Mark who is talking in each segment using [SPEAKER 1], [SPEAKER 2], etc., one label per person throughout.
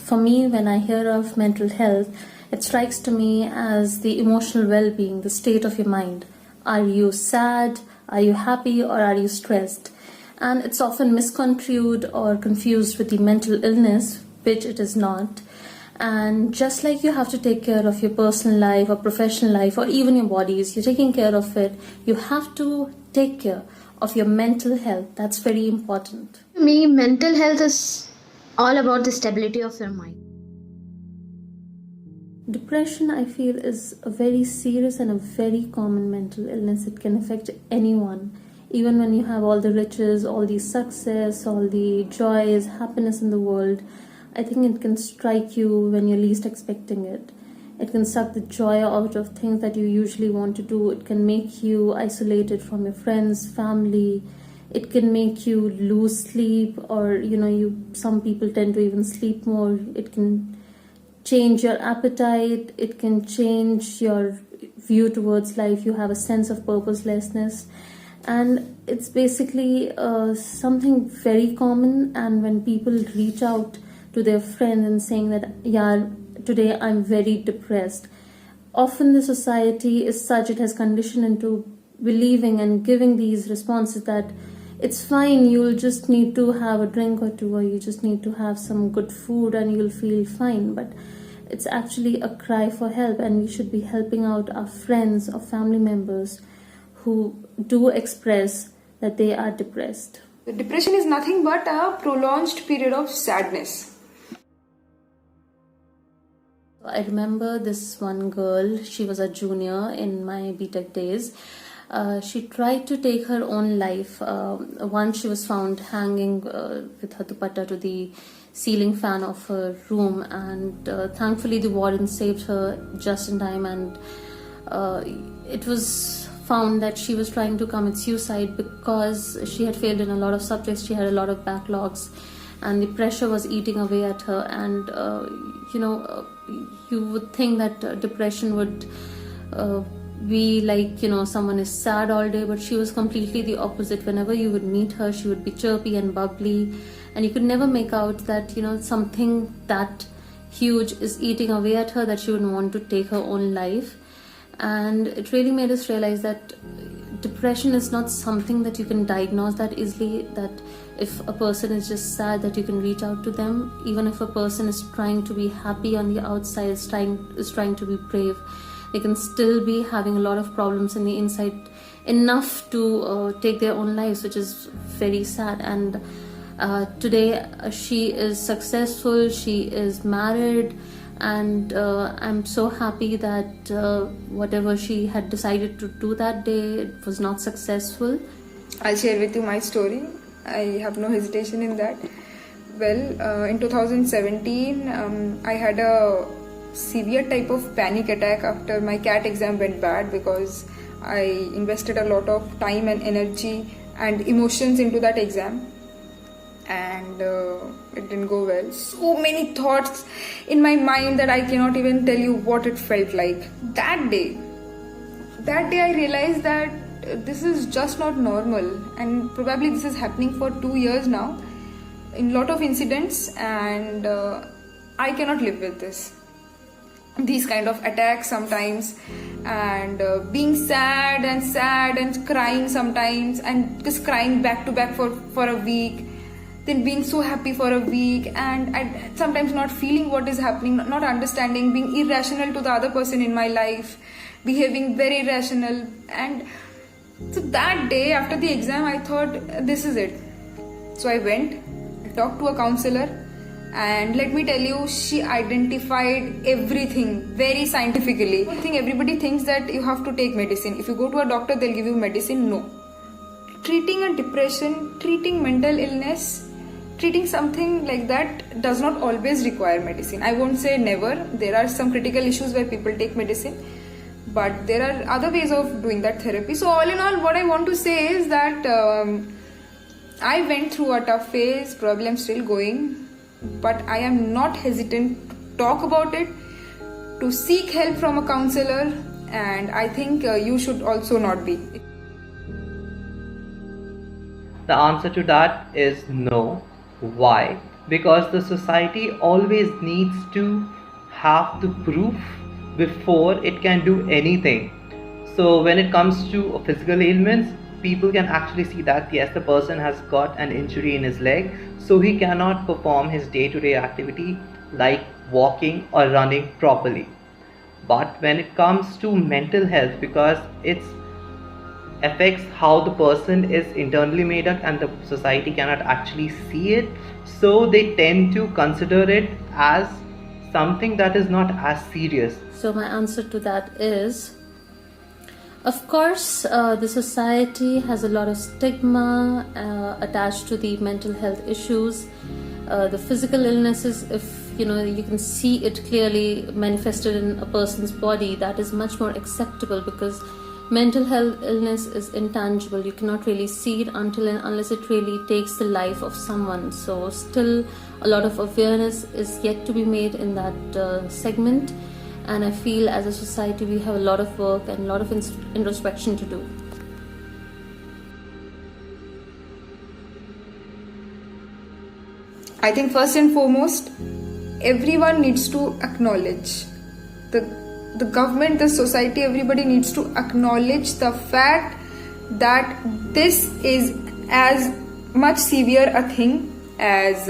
[SPEAKER 1] for me, when I hear of mental health, it strikes to me as the emotional well-being, the state of your mind. Are you sad? Are you happy? Or are you stressed? And it's often misconstrued or confused with the mental illness, which it is not. And just like you have to take care of your personal life or professional life or even your bodies, you're taking care of it, you have to take care of your mental health. That's very important.
[SPEAKER 2] To me, mental health is all about the stability of your mind.
[SPEAKER 1] Depression, I feel, is a very serious and a very common mental illness. It can affect anyone. Even when you have all the riches, all the success, all the joys, happiness in the world, I think it can strike you when you're least expecting it. It can suck the joy out of things that you usually want to do. It can make you isolated from your friends, family. It can make you lose sleep, or some people tend to even sleep more. It can change your appetite. It can change your view towards life. You have a sense of purposelessness. And it's basically something very common. And when people reach out to their friends and saying that, yeah, today I'm very depressed, often the society is such, it has conditioned into believing and giving these responses that it's fine, you'll just need to have a drink or two, or you just need to have some good food and you'll feel fine. But it's actually a cry for help, and we should be helping out our friends or family members who do express that they are depressed.
[SPEAKER 3] The depression is nothing but a prolonged period of sadness.
[SPEAKER 1] I remember this one girl, she was a junior in my BTech days. She tried to take her own life. Once she was found hanging with her dupatta to the ceiling fan of her room, and thankfully the warden saved her just in time, and it was found that she was trying to commit suicide because she had failed in a lot of subjects. She had a lot of backlogs and the pressure was eating away at her, and you would think that depression would be like someone is sad all day, but she was completely the opposite. Whenever you would meet her, she would be chirpy and bubbly, and you could never make out that something that huge is eating away at her, that she would want to take her own life. And it really made us realize that depression is not something that you can diagnose that easily, that if a person is just sad, that you can reach out to them. Even if a person is trying to be happy on the outside, is trying to be brave, they can still be having a lot of problems in the inside, enough to take their own lives, which is very sad. And today she is successful, she is married, and I'm so happy that whatever she had decided to do that day, it was not successful.
[SPEAKER 3] I'll share with you my story. I have no hesitation in that. Well, in 2017, I had a severe type of panic attack after my CAT exam went bad, because I invested a lot of time and energy and emotions into that exam, and it didn't go well. So many thoughts in my mind that I cannot even tell you what it felt like. That day I realized that this is just not normal, and probably this is happening for 2 years now in lot of incidents, and I cannot live with these kind of attacks sometimes, and being sad and crying sometimes, and just crying back to back for a week, then being so happy for a week, and sometimes not feeling what is happening, not understanding, being irrational to the other person in my life, behaving very irrational. And so that day after the exam, I thought, this is it. So I went, I talked to a counselor, and let me tell you, she identified everything very scientifically. I think everybody thinks that you have to take medicine. If you go to a doctor, they'll give you medicine. No. Treating a depression, treating mental illness, treating something like that does not always require medicine. I won't say never. There are some critical issues where people take medicine, but there are other ways of doing that therapy. So all in all, what I want to say is that I went through a tough phase. Probably I'm still going, but I am not hesitant to talk about it, to seek help from a counselor, and I think you should also not be.
[SPEAKER 4] The answer to that is no. Why? because the society always needs to have the proof before it can do anything. So when it comes to physical ailments, people can actually see that yes, the person has got an injury in his leg, so he cannot perform his day-to-day activity like walking or running properly. But when it comes to mental health, because it's affects how the person is internally made up and the society cannot actually see it, so they tend to consider it as something that is not as serious.
[SPEAKER 1] So my answer to that is, of course, the society has a lot of stigma attached to the mental health issues. The physical illnesses, if you can see it clearly manifested in a person's body, that is much more acceptable, because mental health illness is intangible. You cannot really see it until and unless it really takes the life of someone. So still a lot of awareness is yet to be made in that segment, and I feel as a society we have a lot of work and a lot of introspection to do.
[SPEAKER 3] I think first and foremost, everyone needs to acknowledge the government, the society, everybody needs to acknowledge the fact that this is as much severe a thing as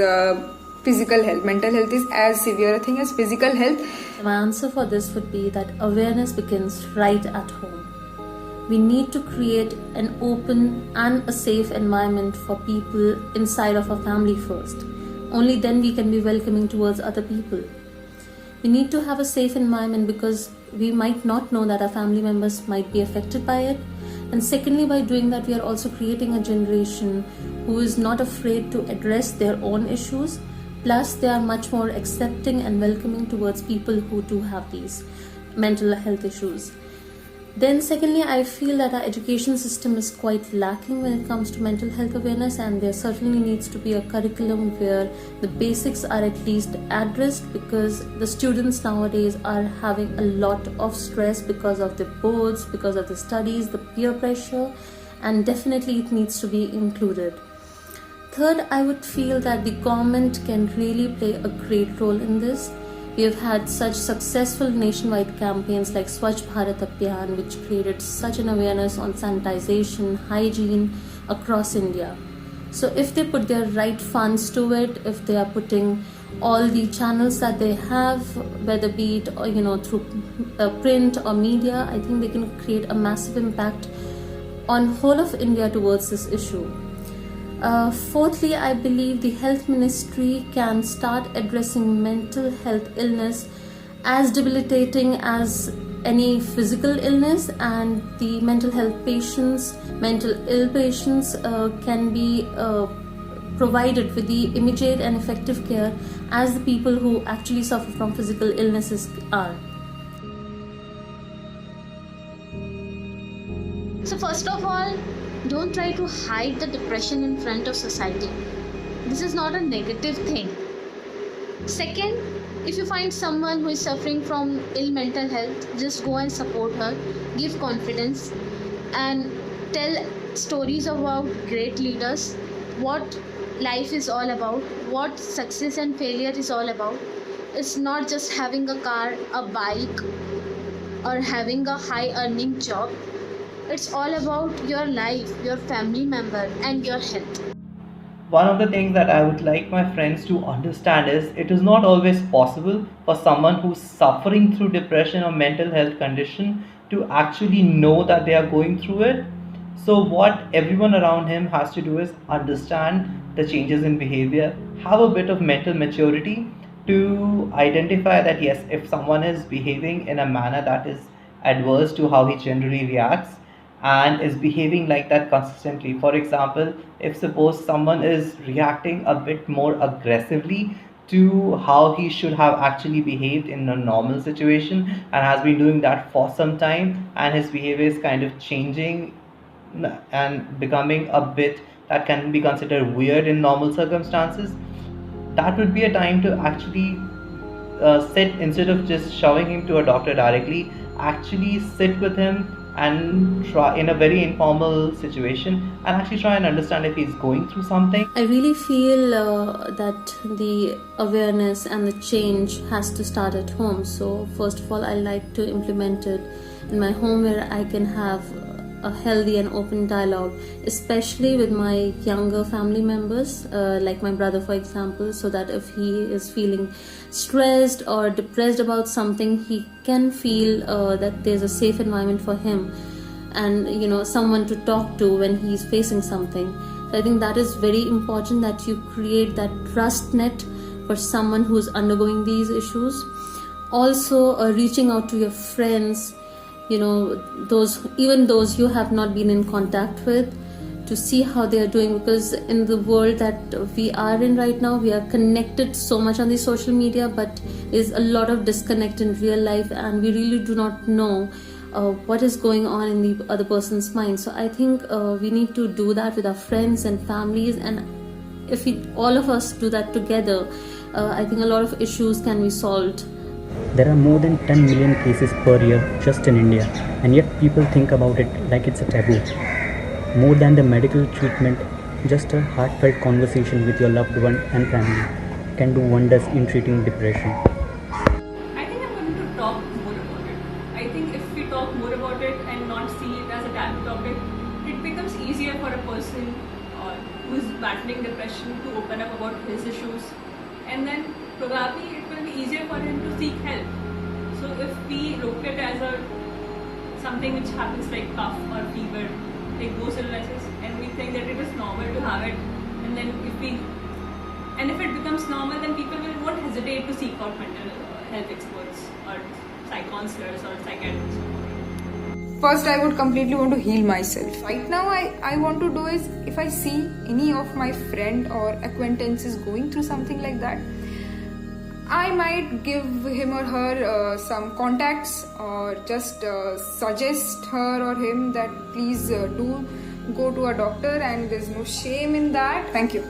[SPEAKER 3] physical health. Mental health is as severe a thing as physical health.
[SPEAKER 1] My answer for this would be that awareness begins right at home. We need to create an open and a safe environment for people inside of our family first. Only then we can be welcoming towards other people. We need to have a safe environment because we might not know that our family members might be affected by it. And secondly, by doing that, we are also creating a generation who is not afraid to address their own issues. Plus, they are much more accepting and welcoming towards people who do have these mental health issues. Then secondly, I feel that our education system is quite lacking when it comes to mental health awareness, and there certainly needs to be a curriculum where the basics are at least addressed, because the students nowadays are having a lot of stress because of the boards, because of the studies, the peer pressure, and definitely it needs to be included. Third, I would feel that the government can really play a great role in this. We have had such successful nationwide campaigns like Swachh Bharat Abhiyan, which created such an awareness on sanitization, hygiene across India. So if they put their right funds to it, if they are putting all the channels that they have, whether be it through print or media, I think they can create a massive impact on whole of India towards this issue. Fourthly, I believe the health ministry can start addressing mental health illness as debilitating as any physical illness, and the mental ill patients can be provided with the immediate and effective care as the people who actually suffer from physical illnesses are.
[SPEAKER 2] So first of all, don't try to hide the depression in front of society. This is not a negative thing. Second, if you find someone who is suffering from ill mental health, just go and support her, give confidence, and tell stories about great leaders, what life is all about, what success and failure is all about. It's not just having a car, a bike, or having a high earning job. It's all about your life, your family member, and your health.
[SPEAKER 4] One of the things that I would like my friends to understand is it is not always possible for someone who's suffering through depression or mental health condition to actually know that they are going through it. So what everyone around him has to do is understand the changes in behavior, have a bit of mental maturity to identify that yes, if someone is behaving in a manner that is adverse to how he generally reacts, and is behaving like that consistently. For example, if suppose someone is reacting a bit more aggressively to how he should have actually behaved in a normal situation and has been doing that for some time, and his behavior is kind of changing and becoming a bit that can be considered weird in normal circumstances, that would be a time to actually sit, instead of just shoving him to a doctor directly, actually sit with him, and try in a very informal situation and actually try and understand if he's going through something.
[SPEAKER 1] I really feel that the awareness and the change has to start at home. So, first of all, I like to implement it in my home where I can have a healthy and open dialogue, especially with my younger family members, like my brother, for example, so that if he is feeling stressed or depressed about something, he can feel that there's a safe environment for him and someone to talk to when he's facing something. So I think that is very important, that you create that trust net for someone who's undergoing these issues. Also, reaching out to your friends, those you have not been in contact with, to see how they are doing, because in the world that we are in right now, we are connected so much on the social media, but there's a lot of disconnect in real life, and we really do not know what is going on in the other person's mind. So I think we need to do that with our friends and families, and if all of us do that together, I think a lot of issues can be solved.
[SPEAKER 5] There are more than 10 million cases per year just in India, and yet people think about it like it's a taboo. More than the medical treatment, just a heartfelt conversation with your loved one and family can do wonders in treating depression.
[SPEAKER 6] I think I'm going to talk more about it. I think if we talk more about it and not see it as a taboo topic, it becomes easier for a person who's battling depression to open up about his issues, and then probably it will be easier for him to seek help. So if we look at it as something which happens like cough or fever, like those illnesses, and we think that it is normal to have it, and then if it becomes normal, then people won't hesitate to seek out mental health experts or counselors or psychiatrists.
[SPEAKER 3] First, I would completely want to heal myself. Right now, I want to do is, if I see any of my friend or acquaintances going through something like that, I might give him or her some contacts, or just suggest her or him that please do go to a doctor, and there's no shame in that. Thank you.